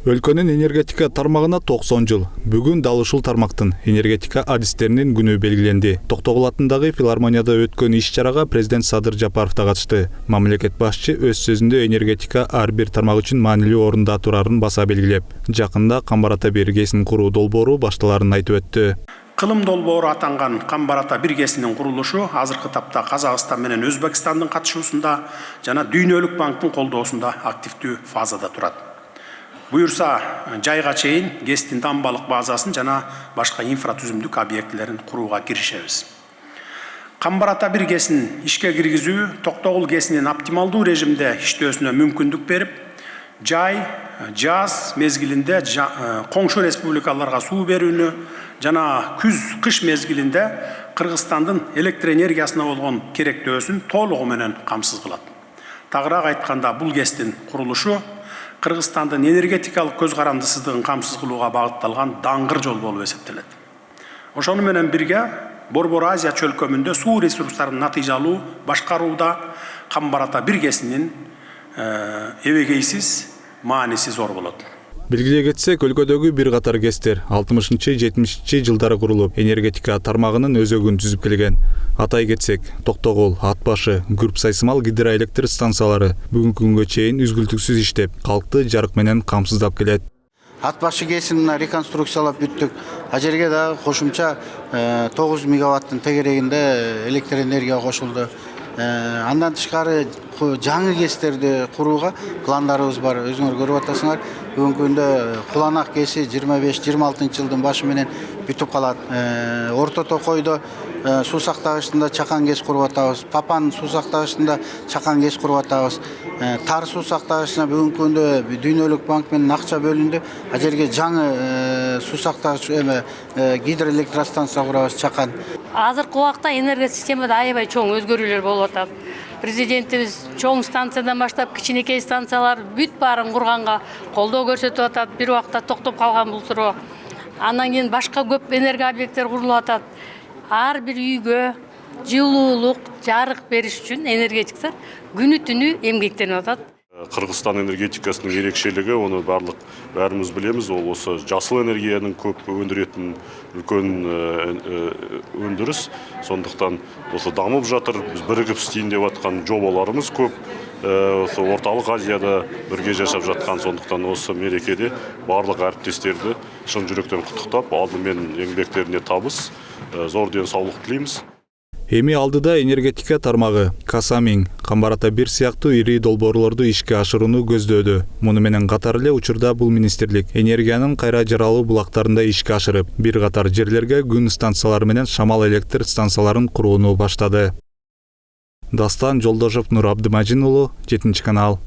Өлкөнүн энергетика тармагына 90 жыл. Бүгүн дал ушул тармактын энергетика адистеринин күнү белгиленди. Токтогул атындагы филармонияда өткөн иш-чарага президент Садыр Жапаров да катышты. Мамлекет башчы өз сөзүндө энергетика ар бир тармак үчүн маанилүү орунда турарын баса белгилеп, жакында Камбар Ата 1 ГЭСин куруу долбоору башталарын айтып өттү. Кылым долбоору атанган Камбар Ата 1 ГЭСинин курулушу азыркы тапта Казакстан менен Өзбекстандын катышуусунда жана Дүйнөлүк банктын колдоосунда активдүү фазада турат. Буюрса, жайга чейин ГЭСтин дамбалык базасын жана башка инфратүзүмдүк объектилерин курууга киришебиз. Камбар Ата 1 ГЭСин ишке киргизүү Токтогул ГЭСинин оптималдуу режимде иштөөсүнө мүмкүндүк берип, жай, жаз мезгилинде коңшу республикаларга суу берүүнү жана күз-кыш мезгилинде Кыргызстандын электр энергиясына болгон керектөөсүн толугу менен камсыз кылат. Тагыраак айтканда, бул ГЭСтин курулушу Кыргызстандын энергетикалык көз карандысыздыгын камсыз кылууга багытталган даңгыр жол болуп эсептелет. Ошону менен бирге Борбор Азия чөлкөмүндө суу ресурстарын натыйжалуу башкарууда Камбар Ата 1 ГЭСинин эбегейсиз мааниси зор болот. Белгилей кетсек, өлкөдөгү бир катар ГЭСтер 60-70 жылдары курулуп, энергетика тармагынын өзөгүн түзүп келген. Атай кетсек, Токтогул, Ат башы, Күрп сайсымал гидроэлектр станциялары бүгүнкү күнгө чейин үзгүлтүксүз иштеп, калкты жарык менен камсыздап келет. Ат башы ГЭСин реконструкциялап бүттүк. Ажерге дагы кошумча 9 мегаваттын тегерегинде электр энергия кошулду. Андан тышкары жаңы ГЭСтерди курууга пландарыбыз бар. Өзүңөр көрүп атасыңар, бүгүнкү күндө Куланак ГЭСи 25-26 жылдын башы менен бүтүп калат. Орто Токойдо суу сактагычында чакан ГЭС куруп атабыз. Папан суу сактагычында чакан ГЭС куруп атабыз. Тар суу сактагычына бүгүнкү күндө Дүйнөлүк банк менен акча бөлүндү. Ажерге жаңы суу сактагыч гидроэлектростанция курабыз чакан. Азыркы убакта энергия системада аябай чоң өзгөрүүлөр болуп атат. Президентибиз чоң станциядан баштап кичинекей станциялар бүт баарын курганга колдоо көрсөтүп атат. Бир убакта токтоп калган бул суроо. Андан кийин башка көп энергия объекттер курулуп атат. Ар бир үйгө жылуулук, жарык бериш үчүн энергетиктер күнү түнү эмгектенип атат. Кыргызстан энергетикасынын ерекшелиги, оны баарыбыз билебиз, ол осы жасыл энергиянын көп өндүрөтүн үлкөн өндүрүс. Сондуктан осы дамып жатыр. Биз биригип иштейин деп аткан жобаларыбыз көп. Орталык Азияда бирге жашап жаткан, сондуктан осы мерекеде барлык әріптестерді шын жүректен куттуктап, алдымен еңбектерине табыс, зор ден соолук тилеймиз. Эми алдыда энергетика тармагы Касамин, Камбар Ата 1 сыяктуу ири долбоорлорду ишке ашырууну көздөөдө. Муну менен катар эле учурда бул министрлик энергиянын кайра жаралуу булактарында ишке ашырып, бир катар жерлерге күн станциялары менен шамал электр станцияларын курууну баштады. Дастан Жолдошев, Нур Абдымажин уулу, 7 канал.